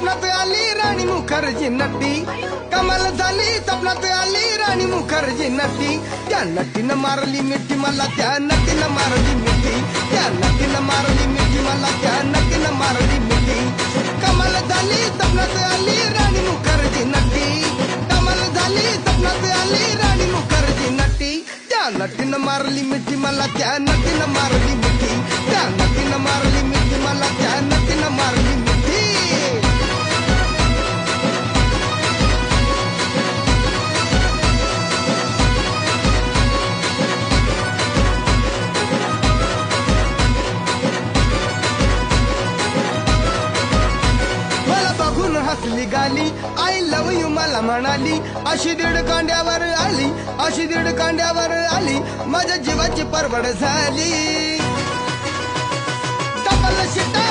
स्वप्नात आली राणी मुखर्जी नटी, कमाल झाली स्वप्नात आली राणी मुखर्जी नटी. त्या नटीनं मारली मिठी मला, त्या नटीनं मारली मिठी, त्या नटीनं मारली मिठी मला, त्या नटीनं मारली मिठी. कमाल झाली स्वप्नात आली राणी मुखर्जी नटी, कमाल झाली स्वप्नात आली राणी मुखर्जी नटी. त्या नटीनं मारली मिठी मला, त्या नटीनं मारली मिठी, त्या नटीनं मारली मिठी मला, त्या नटीनं मारली मिठी. हसली गाली, आय लव यू मला म्हणाली. अशी दीड कांड्यावर आली, अशी दीड कांड्यावर आली, माझ्या जीवाची परवड झाली. डबल शिटा